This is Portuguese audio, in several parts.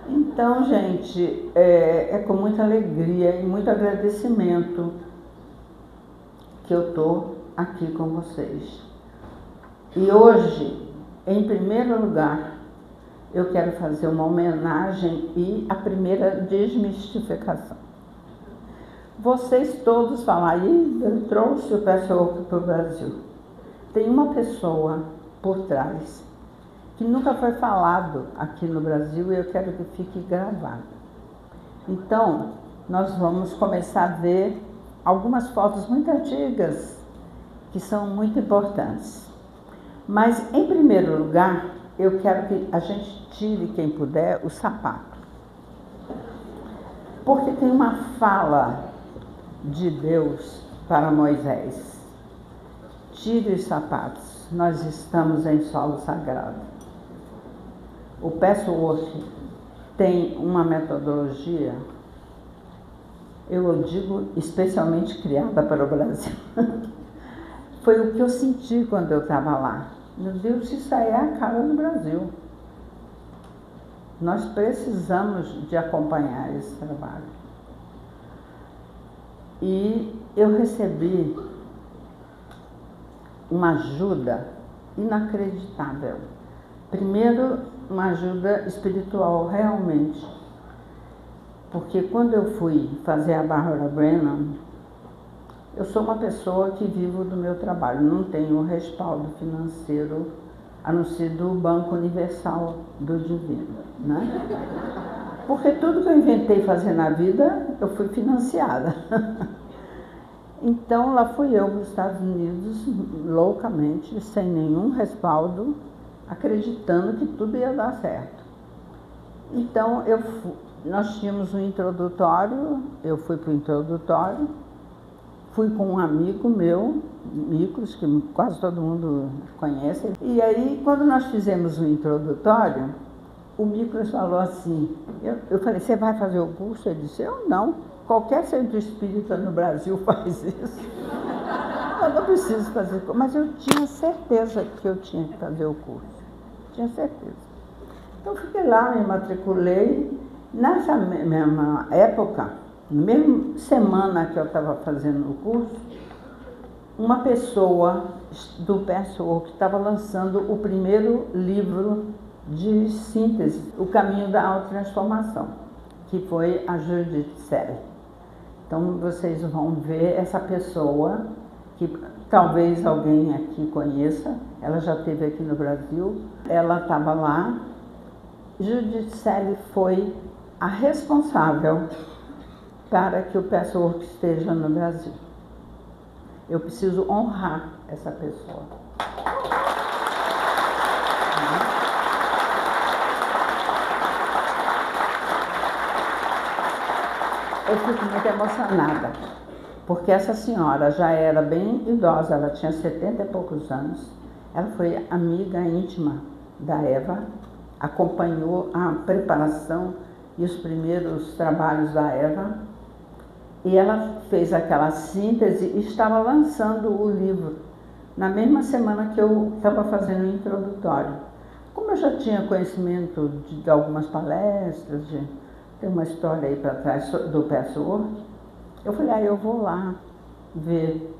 Então, gente, é com muita alegria e muito agradecimento que eu estou aqui com vocês. E hoje, em primeiro lugar, eu quero fazer uma homenagem e a primeira desmistificação. Vocês todos falam, aí eu trouxe o Patchwork para o Brasil. Tem uma pessoa por trás que nunca foi falado aqui no Brasil e eu quero que fique gravado. Então, nós vamos começar a ver algumas fotos muito antigas que são muito importantes. Mas, em primeiro lugar, eu quero que a gente tire, quem puder, o sapato. Porque tem uma fala de Deus para Moisés. Tire os sapatos, nós estamos em solo sagrado. O Patchwork tem uma metodologia, eu digo, especialmente criada para o Brasil. Foi o que eu senti quando eu estava lá. Meu Deus, isso aí é a cara do Brasil. Nós precisamos de acompanhar esse trabalho. E eu recebi uma ajuda inacreditável. Primeiro, uma ajuda espiritual, realmente. Porque quando eu fui fazer a Barbara Brennan, eu sou uma pessoa que vivo do meu trabalho, não tenho respaldo financeiro, a não ser do Banco Universal do Divino, né? Porque tudo que eu inventei fazer na vida, eu fui financiada. Então, lá fui eu para os Estados Unidos, loucamente, sem nenhum respaldo, acreditando que tudo ia dar certo. Então, nós tínhamos um introdutório, eu fui para o introdutório, fui com um amigo meu, Miklos, que quase todo mundo conhece. E aí, quando nós fizemos o introdutório, o Miklos falou assim, eu falei, você vai fazer o curso? Ele disse, eu não, qualquer centro espírita no Brasil faz isso. Eu não preciso fazer curso, mas eu tinha certeza que eu tinha que fazer o curso. Tinha certeza. Então, fiquei lá, me matriculei. Nessa mesma época, na mesma semana que eu estava fazendo o curso, uma pessoa do Patchwork estava lançando o primeiro livro de síntese, O Caminho da Autotransformação, que foi a Judith Selley. Então, vocês vão ver essa pessoa, que talvez alguém aqui conheça, ela já esteve aqui no Brasil, ela estava lá. Judith Selley foi a responsável para que o Patchwork esteja no Brasil. Eu preciso honrar essa pessoa. Eu fico muito emocionada, porque essa senhora já era bem idosa, ela tinha 70 e poucos anos, ela foi amiga íntima da Eva, acompanhou a preparação e os primeiros trabalhos da Eva, e ela fez aquela síntese e estava lançando o livro na mesma semana que eu estava fazendo o introdutório. Como eu já tinha conhecimento de algumas palestras, tem uma história aí para trás do Patchwork, eu falei, eu vou lá ver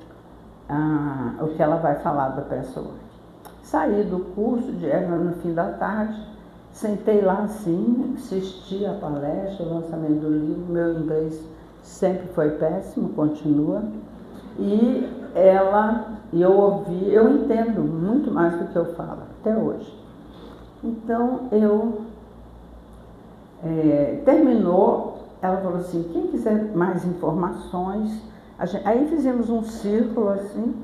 o que ela vai falar do Patchwork. Saí do curso, era no fim da tarde, sentei lá assim, assisti a palestra, o lançamento do livro, meu inglês sempre foi péssimo, continua, e eu ouvi, eu entendo muito mais do que eu falo, até hoje. Então, terminou, ela falou assim, quem quiser mais informações, aí fizemos um círculo assim,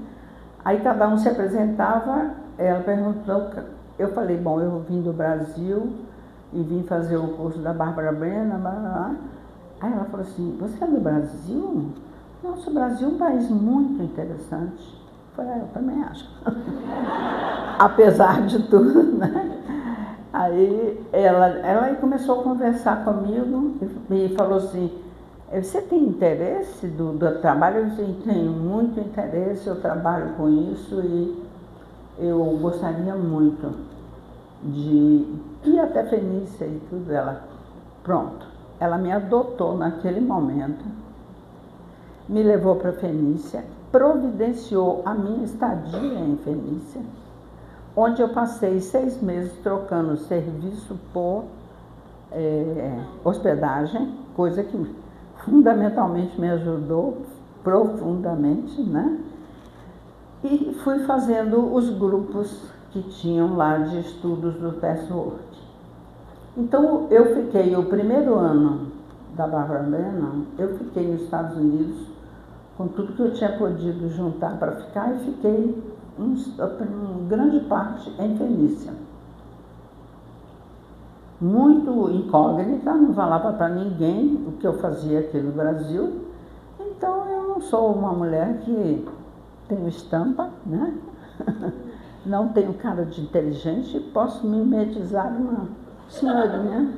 aí cada um se apresentava, ela perguntou, eu falei, bom, eu vim do Brasil e vim fazer o curso da Barbara Brennan, blá, blá, blá. Aí ela falou assim, você é do Brasil? Nossa, o Brasil é um país muito interessante. Eu falei, eu também acho. Apesar de tudo, né? Aí ela começou a conversar comigo e falou assim, você tem interesse do trabalho? Eu disse, tenho muito interesse, eu trabalho com isso e eu gostaria muito de ir até Fenícia e tudo. Ela, Pronto. Ela me adotou naquele momento, me levou para Fenícia, providenciou a minha estadia em Fenícia, onde eu passei 6 meses trocando serviço por hospedagem, coisa que fundamentalmente me ajudou profundamente, né? E fui fazendo os grupos que tinham lá de estudos do Patchwork. Então, eu fiquei o primeiro ano da Barbara Benham, eu fiquei nos Estados Unidos com tudo que eu tinha podido juntar para ficar e fiquei grande parte em Fenícia. Muito incógnita, não falava para ninguém o que eu fazia aqui no Brasil. Então, eu não sou uma mulher que tenho estampa, né? Não tenho cara de inteligente, posso mimetizar uma senhorinha.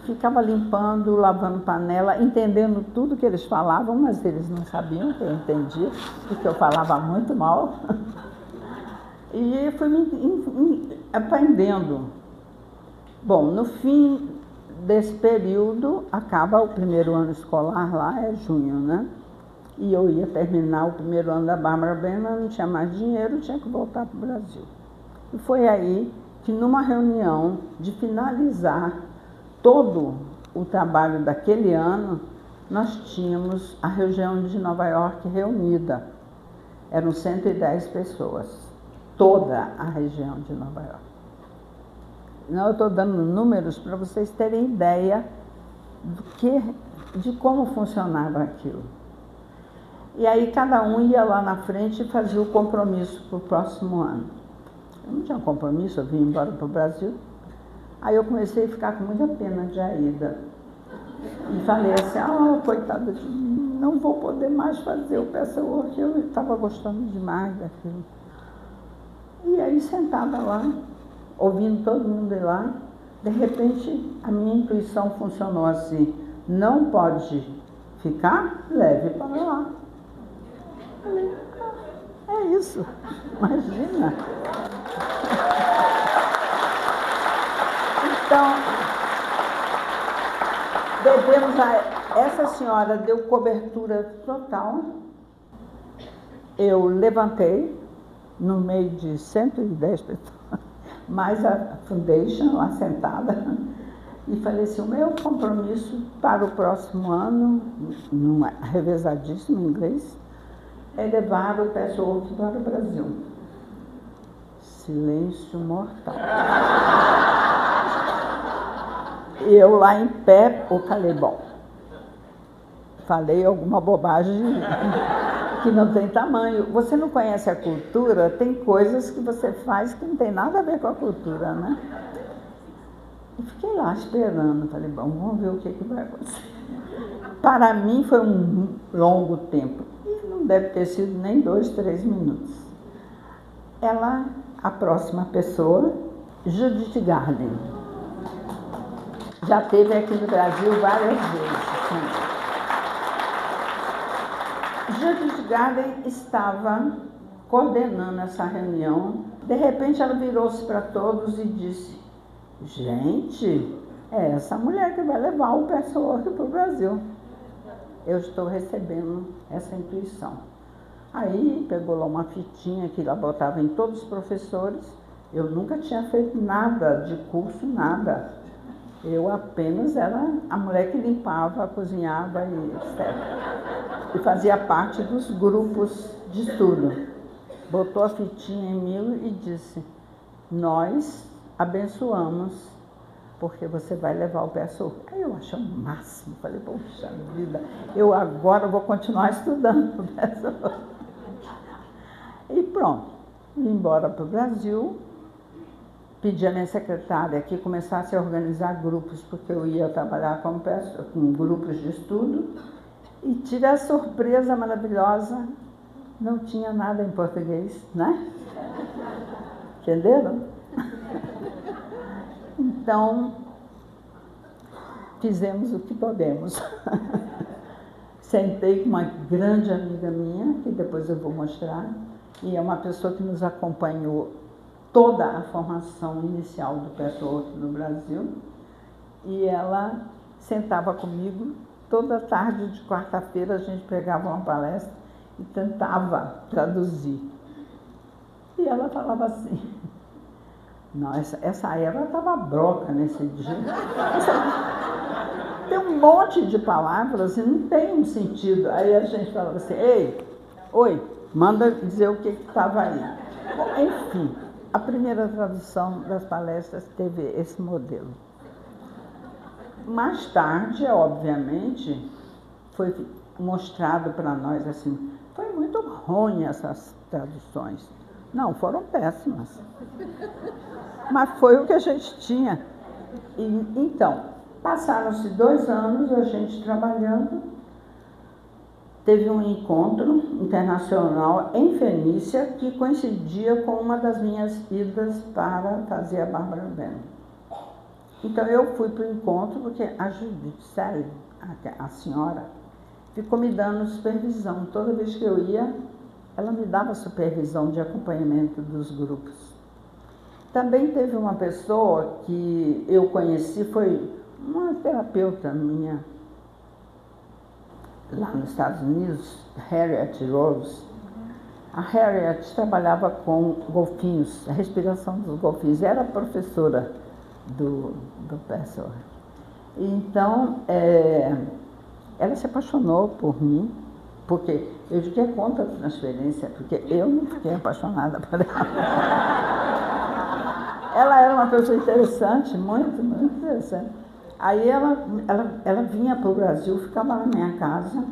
Ficava limpando, lavando panela, entendendo tudo que eles falavam, mas eles não sabiam que eu entendia, porque eu falava muito mal. E fui me aprendendo. Bom, no fim desse período, acaba o primeiro ano escolar lá, é junho, né? E eu ia terminar o primeiro ano da Barbara Benham, não tinha mais dinheiro, tinha que voltar para o Brasil. E foi aí que, numa reunião de finalizar todo o trabalho daquele ano, nós tínhamos a região de Nova York reunida. Eram 110 pessoas, toda a região de Nova York. Não, eu estou dando números para vocês terem ideia de como funcionava aquilo. E aí cada um ia lá na frente e fazia o compromisso para o próximo ano. Eu não tinha compromisso, eu vim embora para o Brasil. Aí eu comecei a ficar com muita pena de Aida. E falei assim, coitada de mim, não vou poder mais fazer o Patchwork, eu estava gostando demais daquilo. E aí sentada lá, ouvindo todo mundo ir lá, de repente a minha intuição funcionou assim, não pode ficar, leve para lá. Falei, é isso, imagina. Então, essa senhora deu cobertura total. Eu levantei, no meio de 110 pessoas, mais a Foundation lá sentada, e falei assim, o meu compromisso para o próximo ano, revezadíssimo em inglês, é levar o Patchwork para o Brasil. Silêncio mortal. E eu lá em pé, falei, bom, falei alguma bobagem que não tem tamanho. Você não conhece a cultura, tem coisas que você faz que não tem nada a ver com a cultura, né? E fiquei lá esperando, falei, bom, vamos ver o que vai acontecer. Para mim foi um longo tempo, e não deve ter sido nem 2, 3 minutos. A próxima pessoa, Judith Garden. Já esteve aqui no Brasil várias vezes. Judith Garden estava coordenando essa reunião. De repente ela virou-se para todos e disse, gente, é essa mulher que vai levar o Patchwork para o Brasil. Eu estou recebendo essa intuição. Aí pegou lá uma fitinha que ela botava em todos os professores. Eu nunca tinha feito nada de curso, nada. Eu apenas era a mulher que limpava, cozinhava e etc. E fazia parte dos grupos de estudo. Botou a fitinha em mim e disse, nós abençoamos, porque você vai levar o Patchwork. Aí eu achei o máximo, falei, poxa vida, eu agora vou continuar estudando o Patchwork. E pronto, vim embora para o Brasil. Pedi à minha secretária que começasse a organizar grupos, porque eu ia trabalhar com grupos de estudo, e tive a surpresa maravilhosa, não tinha nada em português, né? Entenderam? Então, fizemos o que podemos. Sentei com uma grande amiga minha, que depois eu vou mostrar, e é uma pessoa que nos acompanhou toda a formação inicial do Patchwork no Brasil, e ela sentava comigo, toda tarde de quarta-feira a gente pegava uma palestra e tentava traduzir. E ela falava assim, não, essa Eva estava broca nesse dia. Tem um monte de palavras e não tem um sentido. Aí a gente falava assim, ei, oi, manda dizer o que estava aí. Bom, enfim, a primeira tradução das palestras teve esse modelo. Mais tarde, obviamente, foi mostrado para nós assim, foi muito ruim essas traduções. Não, foram péssimas. Mas foi o que a gente tinha. Então, passaram-se 2 anos a gente trabalhando, teve um encontro internacional em Fenícia que coincidia com uma das minhas idas para fazer a Bárbara Beno. Então eu fui para o encontro porque a Judith Sally, a senhora, ficou me dando supervisão. Toda vez que eu ia, ela me dava supervisão de acompanhamento dos grupos. Também teve uma pessoa que eu conheci, foi uma terapeuta minha, lá nos Estados Unidos, Harriet Rose. A Harriet trabalhava com golfinhos, a respiração dos golfinhos, era professora do Pessoa. Então, ela se apaixonou por mim, porque eu fiquei contra a transferência, porque eu não fiquei apaixonada por ela. Ela era uma pessoa interessante, muito, muito interessante. Aí ela vinha para o Brasil, ficava na minha casa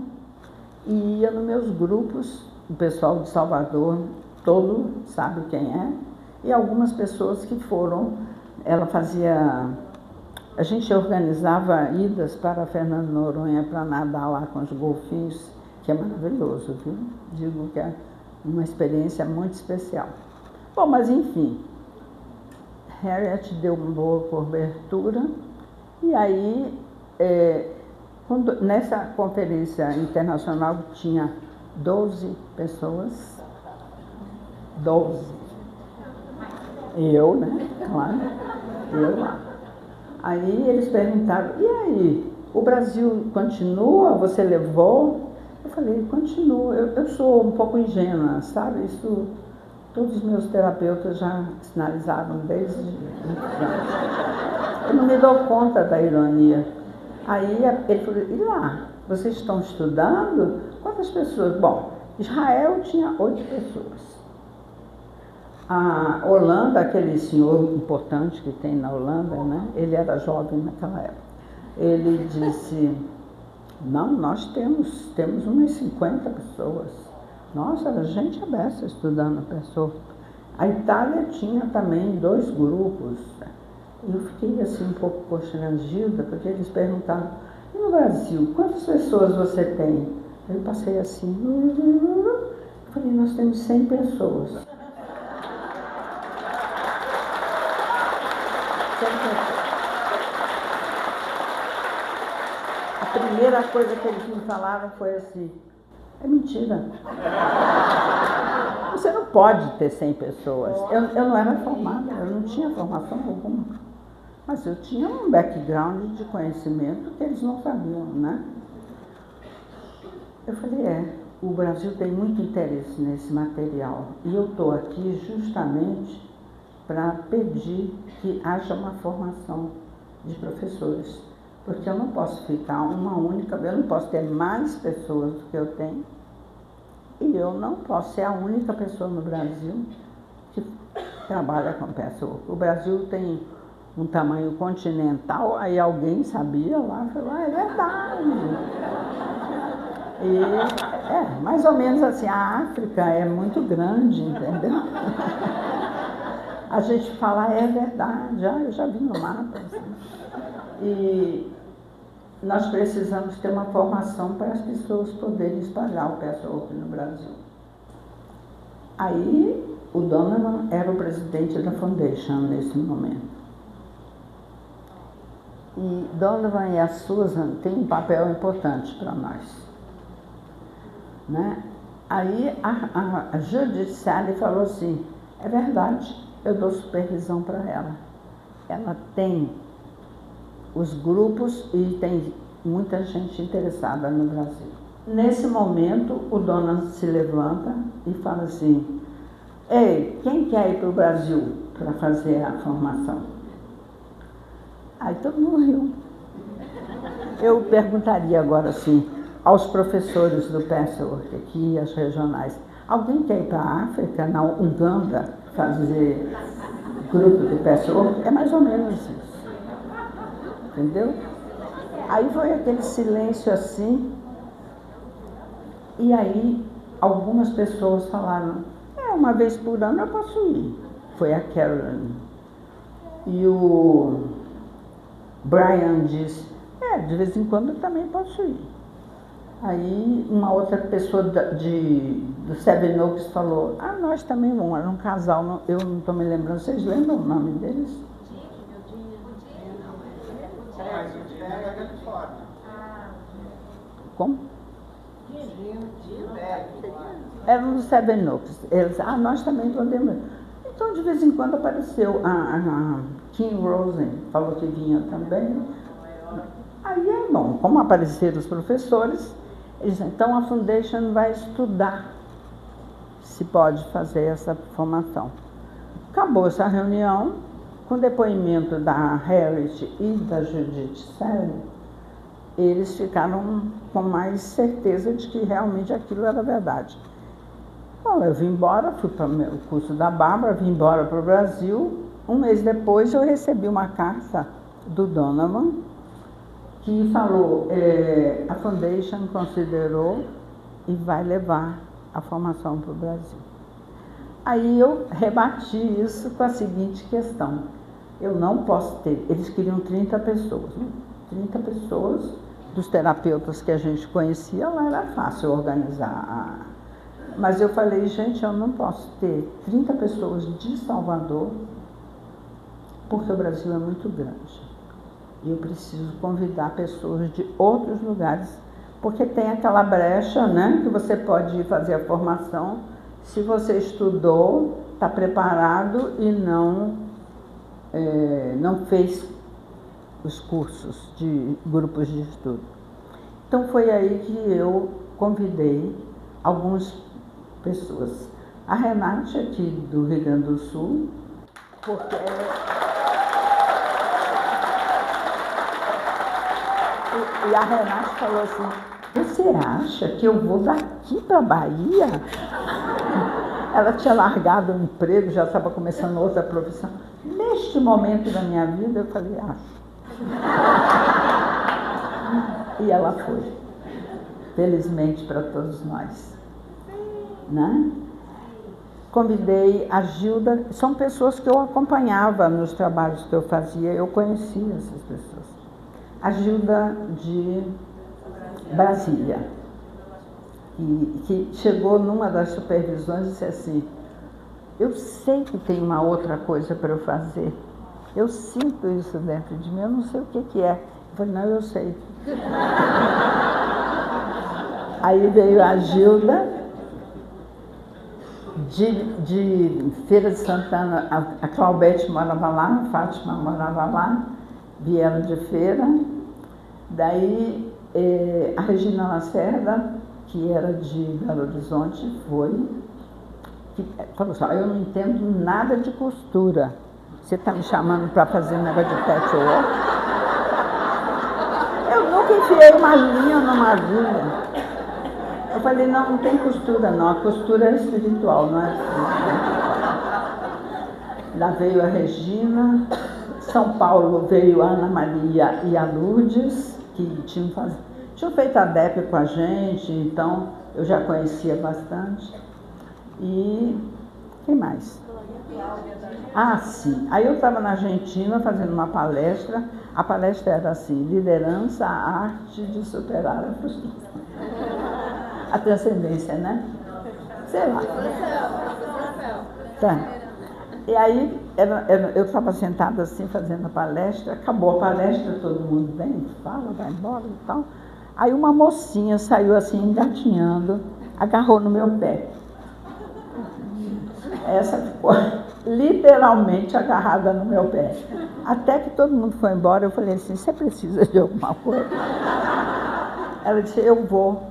e ia nos meus grupos, o pessoal de Salvador, todo sabe quem é, e algumas pessoas que foram, ela fazia, a gente organizava idas para Fernando Noronha para nadar lá com os golfinhos, que é maravilhoso, viu? Digo que é uma experiência muito especial. Bom, mas enfim, Harriet deu uma boa cobertura. E aí, nessa conferência internacional tinha 12 pessoas, 12. Eu, né? Claro, eu lá. Aí eles perguntaram, e aí, o Brasil continua? Você levou? Eu falei, continua. Eu sou um pouco ingênua, sabe? Isso todos os meus terapeutas já sinalizaram desde muitos anos. Eu não me dou conta da ironia. Aí ele falou, e lá, vocês estão estudando? Quantas pessoas? Bom, Israel tinha 8 pessoas. A Holanda, aquele senhor importante que tem na Holanda, né? Ele era jovem naquela época. Ele disse, não, nós temos umas 50 pessoas. Nossa, era gente aberta estudando pessoa. A Itália tinha também 2 grupos. Eu fiquei assim um pouco constrangida, porque eles perguntaram, e no Brasil, quantas pessoas você tem? Eu passei assim, eu falei, nós temos 100 pessoas. 100 pessoas. A primeira coisa que eles me falaram foi assim, é mentira. Você não pode ter 100 pessoas. Eu não era formada, eu não tinha formação alguma. Mas eu tinha um background de conhecimento que eles não sabiam, né? Eu falei, o Brasil tem muito interesse nesse material. E eu estou aqui justamente para pedir que haja uma formação de professores. Porque eu não posso ficar uma única, eu não posso ter mais pessoas do que eu tenho. E eu não posso ser a única pessoa no Brasil que trabalha com pessoa. O Brasil tem um tamanho continental, aí alguém sabia lá, falou, é verdade. E mais ou menos assim, a África é muito grande, entendeu? A gente fala, é verdade, eu já vi no mapa. Assim. E nós precisamos ter uma formação para as pessoas poderem espalhar o pessoal no Brasil. Aí o Donovan era o presidente da Foundation nesse momento. E Donovan e a Susan têm um papel importante para nós. Né? Aí a Judith Sally falou assim, é verdade, eu dou supervisão para ela. Ela tem os grupos e tem muita gente interessada no Brasil. Nesse momento, o Donald se levanta e fala assim: ei, quem quer ir para o Brasil para fazer a formação? Aí todo mundo riu. Eu perguntaria agora assim, aos professores do Patchwork aqui, as regionais, alguém quer ir para a África, na Uganda, fazer grupo de Patchwork? É mais ou menos isso. Entendeu? Aí foi aquele silêncio assim, e aí algumas pessoas falaram: uma vez por ano eu posso ir. Foi a Carolyn. E o Brian disse: de vez em quando eu também posso ir. Aí uma outra pessoa do Seven Oaks falou: nós também vamos. Era um casal, eu não estou me lembrando, vocês lembram o nome deles? Como? Era um dos Seven Oaks. Eles, nós também podemos. Então, de vez em quando apareceu a Kim Rosen, falou que vinha também. Aí é bom, como apareceram os professores, eles disseram: então a Foundation vai estudar se pode fazer essa formação. Acabou essa reunião, com depoimento da Harriet e da Judith Sally, eles ficaram com mais certeza de que realmente aquilo era verdade. Bom, eu vim embora, fui para o curso da Bárbara, vim embora para o Brasil. Um mês depois eu recebi uma carta do Donovan que falou: a Foundation considerou e vai levar a formação para o Brasil. Aí eu rebati isso com a seguinte questão: eu não posso ter, eles queriam 30 pessoas, 30 pessoas, dos terapeutas que a gente conhecia, lá era fácil organizar. Mas eu falei: gente, eu não posso ter 30 pessoas de Salvador, porque o Brasil é muito grande. E eu preciso convidar pessoas de outros lugares, porque tem aquela brecha, né, que você pode ir fazer a formação se você estudou, está preparado e não fez os cursos de grupos de estudo. Então foi aí que eu convidei algumas pessoas. A Renate, aqui do Rio Grande do Sul, porque e a Renate falou assim: você acha que eu vou daqui para a Bahia? Ela tinha largado o emprego, já estava começando outra profissão. Neste momento da minha vida, eu falei: acho. E ela foi. Felizmente para todos nós. Né? Convidei a Gilda, são pessoas que eu acompanhava nos trabalhos que eu fazia, eu conhecia essas pessoas. A Gilda de Brasília, que chegou numa das supervisões e disse assim: eu sei que tem uma outra coisa para eu fazer, eu sinto isso dentro de mim, eu não sei o que é. Eu falei: não, eu sei. Aí veio a Gilda de Feira de Santana, a Claudete morava lá, a Fátima morava lá, vieram de Feira. Daí a Regina Lacerda, que era de Belo Horizonte, falou assim: eu não entendo nada de costura, você está me chamando para fazer um negócio de patchwork? Eu nunca enfiei uma linha numa agulha. Eu falei: não tem costura não, a costura é espiritual, não é? Lá veio a Regina, São Paulo veio a Ana Maria e a Lourdes, que tinham feito a DEP com a gente, então eu já conhecia bastante. E quem mais? Sim. Aí eu estava na Argentina fazendo uma palestra. A palestra era assim: liderança, a arte de superar a frustração. A transcendência, né? Sei lá. Tá. E aí eu estava sentada assim fazendo a palestra, acabou a palestra, todo mundo vem, fala, vai embora e tal. Aí uma mocinha saiu assim engatinhando, agarrou no meu pé. Essa ficou literalmente agarrada no meu pé. Até que todo mundo foi embora, eu falei assim, você precisa de alguma coisa? Ela disse, eu vou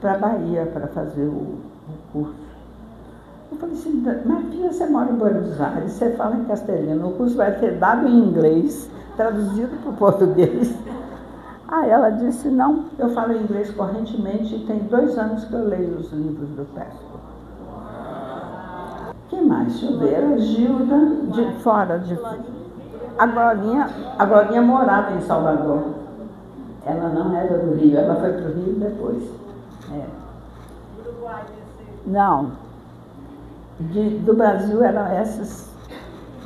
para a Bahia para fazer o curso. Eu falei assim, mas filha, você mora em Buenos Aires, você fala em castelhano, o curso vai ser dado em inglês, traduzido para o português. Aí ela disse, não, eu falo inglês correntemente e tem 2 anos que eu leio os livros do Pesco. Quem mais? Deixa eu ver, a Gilda, de fora de... A Glorinha morava em Salvador. Ela não era do Rio, ela foi para o Rio depois. Não. Do Brasil eram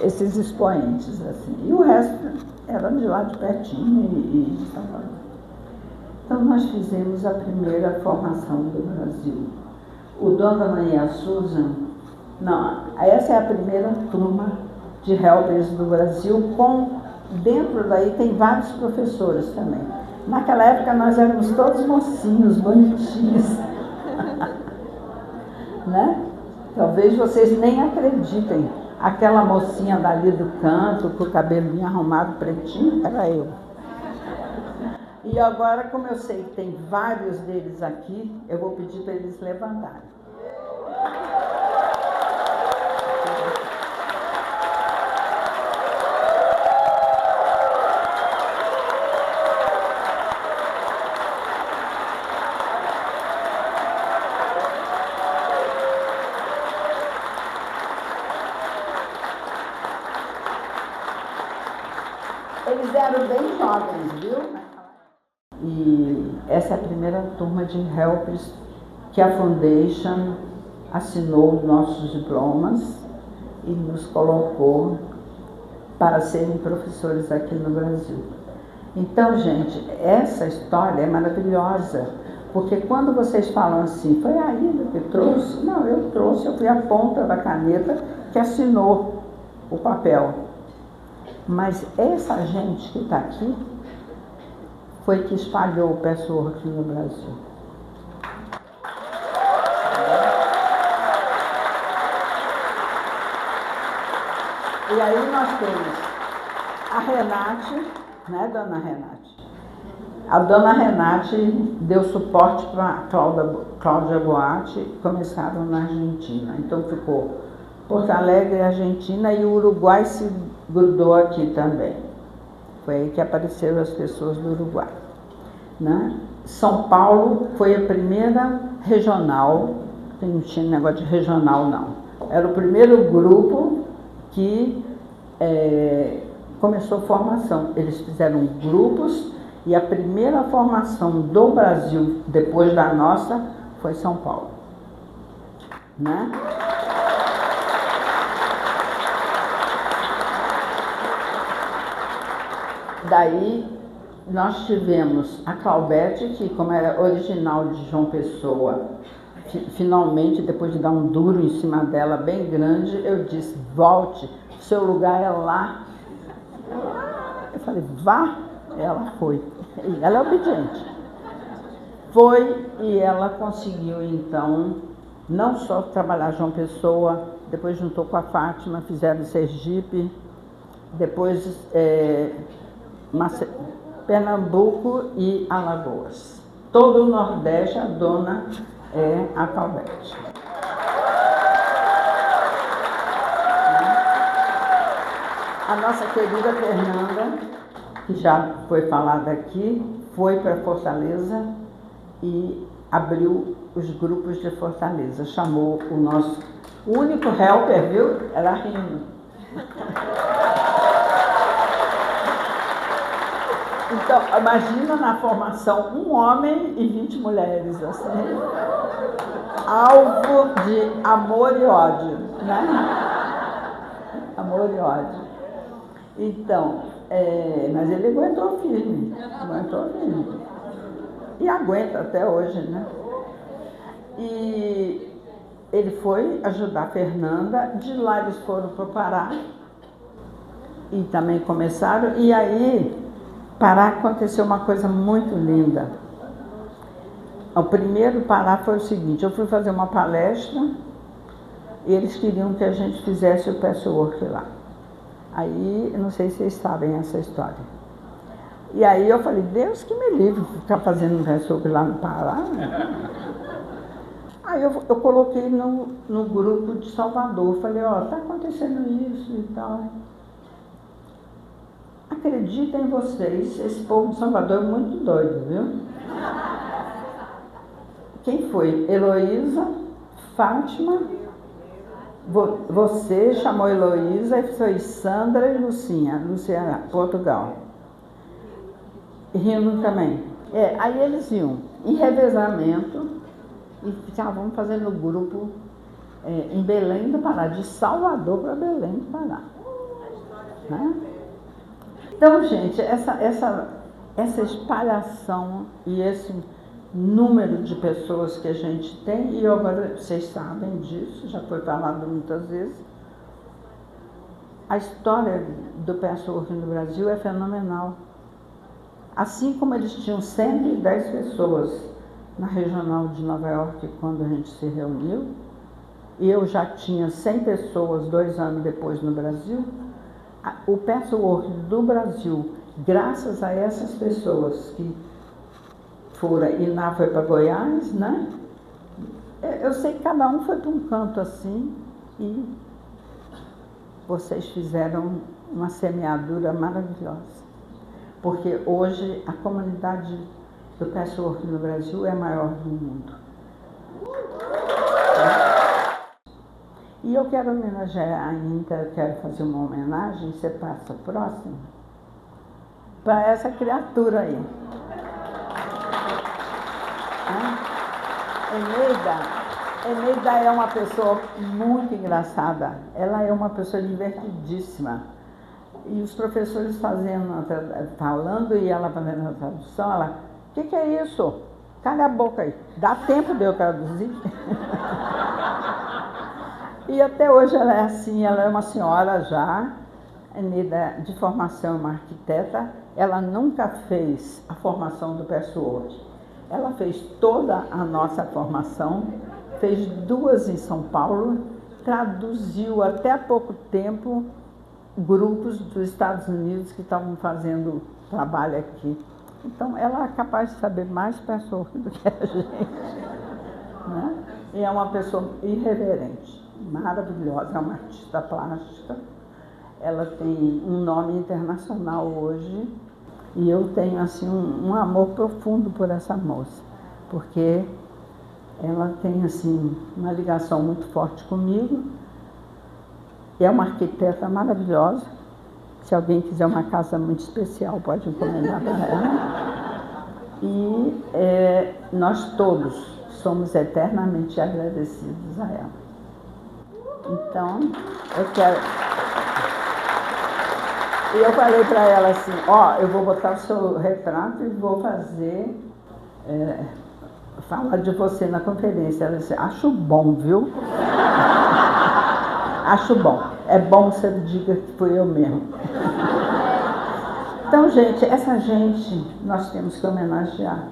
esses expoentes, assim. E o resto era de lá de pertinho e de Salvador. Então nós fizemos a primeira formação do Brasil. O Dona Maria Susan, não, essa é a primeira turma de helpers do Brasil, dentro daí tem vários professores também. Naquela época nós éramos todos mocinhos, bonitinhos. Né? Talvez vocês nem acreditem. Aquela mocinha dali do canto, com o cabelinho arrumado pretinho, era eu. E agora, como eu sei que tem vários deles aqui, eu vou pedir para eles levantarem. Eles eram bem jovens, viu? E essa é a primeira turma de helpers que a Foundation assinou nossos diplomas e nos colocou para serem professores aqui no Brasil. Então, gente, essa história é maravilhosa, porque quando vocês falam assim, foi a Ida que trouxe? Não, eu trouxe, eu fui a ponta da caneta que assinou o papel. Mas essa gente que está aqui foi que espalhou o Patchwork no Brasil. E aí nós temos a Renate, né, Dona Renate? A Dona Renate deu suporte para a Cláudia Boatti, começaram na Argentina. Então ficou Porto Alegre, Argentina, e o Uruguai se grudou aqui também. Foi aí que apareceram as pessoas do Uruguai. Né? São Paulo foi a primeira regional, não tinha negócio de regional não. Era o primeiro grupo que começou a formação. Eles fizeram grupos e a primeira formação do Brasil, depois da nossa, foi São Paulo. Né? Daí nós tivemos a Claudete, que como era original de João Pessoa, finalmente, depois de dar um duro em cima dela bem grande, eu disse, volte, seu lugar é lá. Eu falei, vá, ela foi. E ela é obediente. Foi e ela conseguiu, então, não só trabalhar João Pessoa, depois juntou com a Fátima, fizeram Sergipe, depois Pernambuco e Alagoas. Todo o Nordeste, a dona é a Claudete. A nossa querida Fernanda, que já foi falada aqui, foi para Fortaleza e abriu os grupos de Fortaleza. Chamou o nosso único helper, viu? Era Rino. Então, imagina na formação um homem e 20 mulheres, assim, alvo de amor e ódio, né? Amor e ódio. Então, mas ele aguentou firme. E aguenta até hoje, né? E ele foi ajudar a Fernanda, de lá eles foram para o Pará e também começaram, e aí Pará aconteceu uma coisa muito linda. O primeiro Pará foi o seguinte, eu fui fazer uma palestra e eles queriam que a gente fizesse o patchwork lá. Aí, não sei se vocês sabem essa história. E aí eu falei, Deus que me livre, ficar fazendo patchwork lá no Pará. Aí eu coloquei no grupo de Salvador, falei, ó, tá acontecendo isso e tal. Acreditem vocês, esse povo de Salvador é muito doido, viu? Quem foi? Heloísa, Fátima, você chamou Heloísa, e foi Sandra e Luciana, Portugal. Rindo também. Aí eles iam em revezamento e ficavam fazendo grupo em Belém do Pará, de Salvador para Belém do Pará. Né? Então, gente, essa espalhação e esse número de pessoas que a gente tem, e agora vocês sabem disso, já foi falado muitas vezes, a história do patchwork no Brasil é fenomenal. Assim como eles tinham 110 pessoas na Regional de Nova York quando a gente se reuniu, e eu já tinha 100 pessoas 2 anos depois no Brasil, o patchwork do Brasil, graças a essas pessoas que foram, e lá foi para Goiás, né? Eu sei que cada um foi para um canto assim, e vocês fizeram uma semeadura maravilhosa. Porque hoje a comunidade do patchwork no Brasil é a maior do mundo. E eu quero homenagear ainda, eu quero fazer uma homenagem, você passa próximo, para essa criatura aí. Eneida é uma pessoa muito engraçada, ela é uma pessoa divertidíssima. E os professores falando e ela fazendo a tradução, ela, o que é isso? Cala a boca aí, dá tempo de eu traduzir? E até hoje ela é assim, ela é uma senhora já, de formação, uma arquiteta, ela nunca fez a formação do patchwork. Ela fez toda a nossa formação, fez 2 em São Paulo, traduziu até há pouco tempo grupos dos Estados Unidos que estavam fazendo trabalho aqui. Então, ela é capaz de saber mais patchwork do que a gente. Né? E é uma pessoa irreverente, maravilhosa, é uma artista plástica. Ela tem um nome internacional hoje e eu tenho assim, um amor profundo por essa moça, porque ela tem assim, uma ligação muito forte comigo. É uma arquiteta maravilhosa. Se alguém quiser uma casa muito especial, pode encomendar para ela. E nós todos somos eternamente agradecidos a ela. Então, eu quero... E eu falei para ela assim, ó, eu vou botar o seu retrato e vou fazer... falar de você na conferência. Ela disse, acho bom, viu? Acho bom. É bom que você diga que fui eu mesmo. Então, gente, essa gente nós temos que homenagear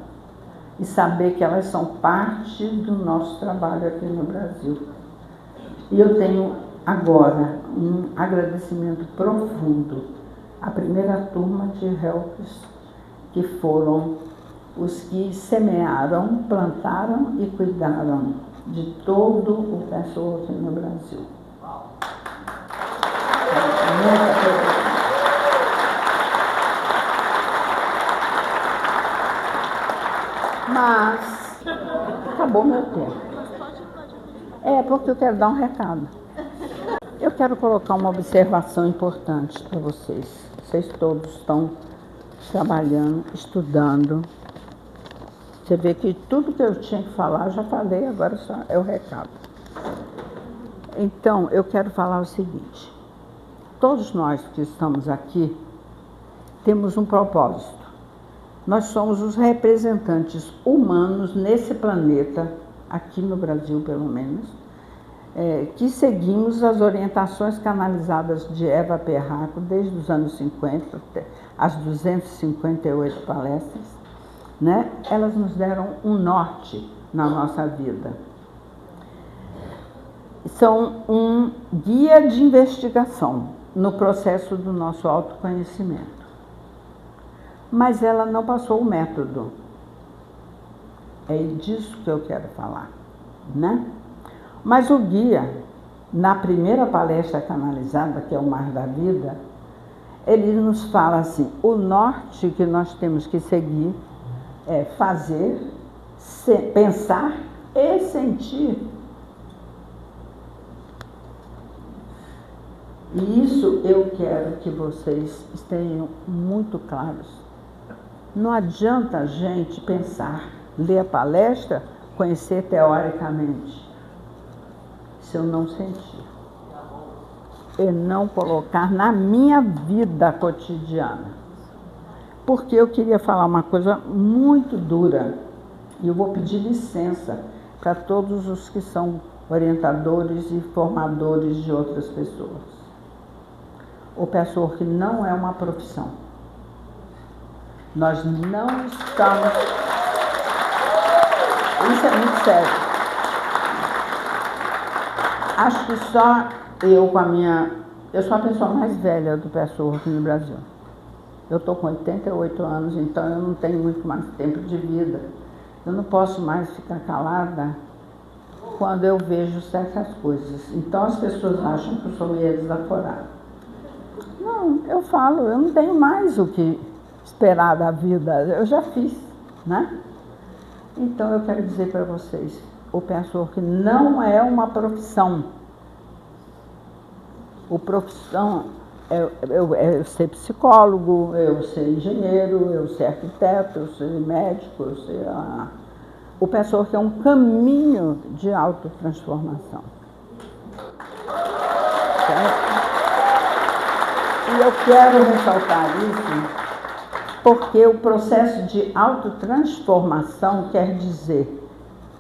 e saber que elas são parte do nosso trabalho aqui no Brasil. E eu tenho agora um agradecimento profundo à primeira turma de helpers, que foram os que semearam, plantaram e cuidaram de todo o patchwork no Brasil. Mas acabou meu tempo. Porque eu quero dar um recado. Eu quero colocar uma observação importante para vocês. Vocês todos estão trabalhando, estudando. Você vê que tudo que eu tinha que falar, eu já falei, agora só é o recado. Então, eu quero falar o seguinte. Todos nós que estamos aqui temos um propósito. Nós somos os representantes humanos nesse planeta, aqui no Brasil pelo menos, que seguimos as orientações canalizadas de Eva Perraco desde os anos 50, até as 258 palestras, né? Elas nos deram um norte na nossa vida. são um guia de investigação no processo do nosso autoconhecimento. Mas ela não passou o método. É disso que eu quero falar, né? Mas o guia, na primeira palestra canalizada, que é o Mar da Vida, ele nos fala assim, o norte que nós temos que seguir é fazer, pensar e sentir. E isso eu quero que vocês estejam muito claros. Não adianta a gente pensar, ler a palestra, conhecer teoricamente, se eu não sentir. E não colocar na minha vida cotidiana. Porque eu queria falar uma coisa muito dura, e eu vou pedir licença para todos os que são orientadores e formadores de outras pessoas. O pessoa que não é uma profissão. Nós não estamos... Isso é muito sério. Acho que só eu com a minha... Eu sou a pessoa mais velha do pessoa aqui no Brasil. Eu estou com 88 anos, então eu não tenho muito mais tempo de vida. Eu não posso mais ficar calada quando eu vejo certas coisas. Então as pessoas acham que eu sou meio desaforada. Não, eu falo, eu não tenho mais o que esperar da vida, eu já fiz, né? Então eu quero dizer para vocês, o pessoa que não é uma profissão. O profissão eu ser psicólogo, eu ser engenheiro, eu ser arquiteto, eu ser médico, eu ser... O pessoa que é um caminho de autotransformação. E eu quero ressaltar isso porque o processo de autotransformação quer dizer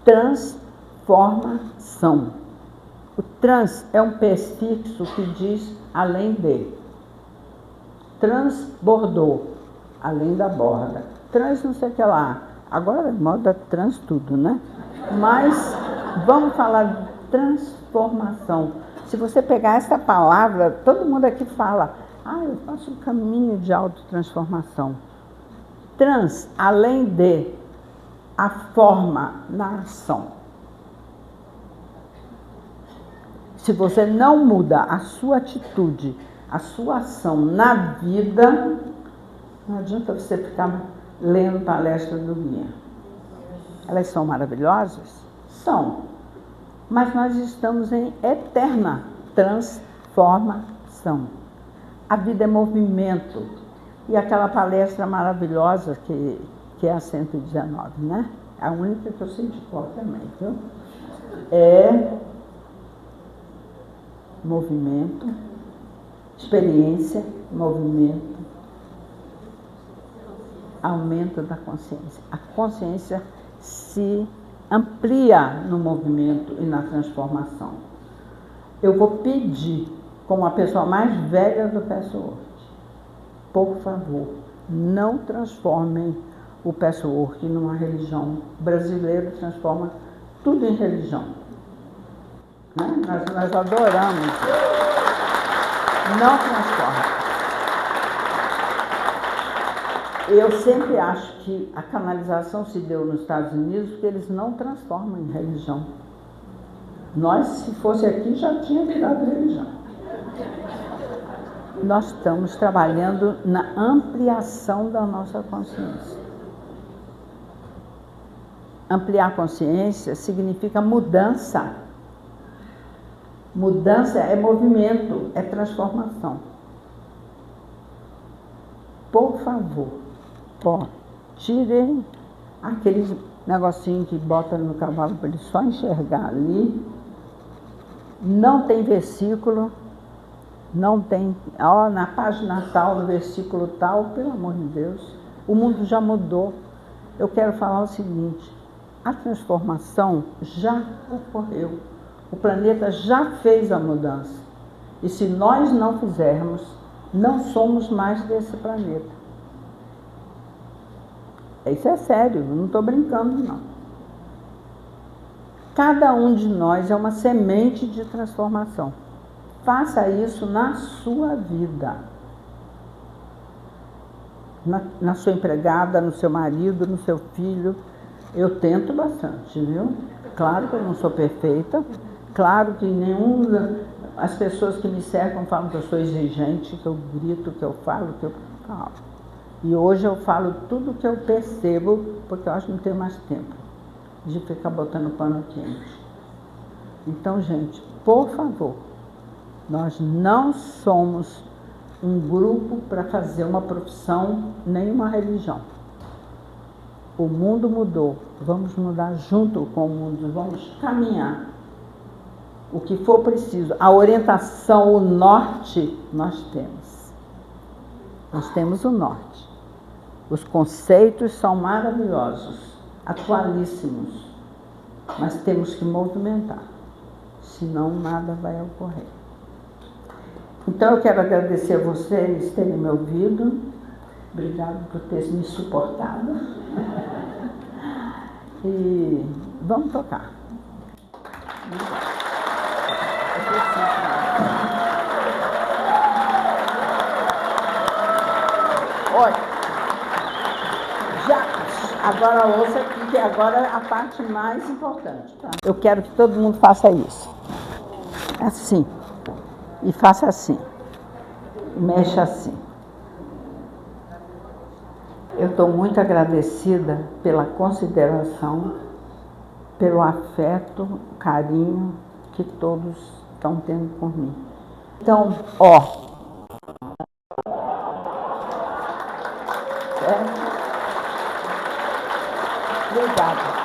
transformação. O trans é um prefixo que diz além de. Transbordou, além da borda. Trans não sei o que lá. Agora é moda trans tudo, né? Mas vamos falar de transformação. Se você pegar essa palavra, todo mundo aqui fala, eu faço um caminho de autotransformação. Trans, além de, a forma na ação. Se você não muda a sua atitude, a sua ação na vida, não adianta você ficar lendo palestra do guia. Elas são maravilhosas? São. Mas nós estamos em eterna transformação. A vida é movimento. E aquela palestra maravilhosa que é a 119, né? A única que eu sei de cor também, viu? É movimento, experiência, movimento, aumento da consciência. A consciência se amplia no movimento e na transformação. Eu vou pedir, como a pessoa mais velha do Pessoa, por favor, não transformem o Pessoa numa religião. O brasileiro transforma tudo em religião. Né? Nós adoramos. Não transforma. Eu sempre acho que a canalização se deu nos Estados Unidos porque eles não transformam em religião. Nós, se fosse aqui, já tinha virado religião. Nós estamos trabalhando na ampliação da nossa consciência. Ampliar a consciência significa mudança. Mudança é movimento, é transformação. Por favor, tirem aquele negocinho que bota no cavalo para ele só enxergar ali. Não tem versículo, não tem, na página tal, no versículo tal, pelo amor de Deus, o mundo já mudou. Eu quero falar o seguinte, a transformação já ocorreu. O planeta já fez a mudança. E se nós não fizermos, não somos mais desse planeta. Isso é sério, eu não estou brincando, não. cada um de nós é uma semente de transformação. Faça isso na sua vida. Na sua empregada, no seu marido, no seu filho. Eu tento bastante, viu? Claro que eu não sou perfeita. Claro que as pessoas que me cercam falam que eu sou exigente, que eu grito, que eu falo, que eu falo. E hoje eu falo tudo que eu percebo, porque eu acho que não tenho mais tempo de ficar botando pano quente. Então, gente, por favor, nós não somos um grupo para fazer uma profissão, nem uma religião. O mundo mudou, vamos mudar junto com o mundo, vamos caminhar. O que for preciso, a orientação, o norte, nós temos. Nós temos o norte. Os conceitos são maravilhosos, atualíssimos, mas temos que movimentar, senão nada vai ocorrer. Então eu quero agradecer a vocês terem me ouvido, obrigado por ter me suportado, e vamos tocar. Olha, agora ouça aqui, que agora é a parte mais importante. Tá? Eu quero que todo mundo faça isso. Assim. E faça assim. Mexa assim. Eu estou muito agradecida pela consideração, pelo afeto, carinho que todos estão tendo por mim. Então, Obrigada.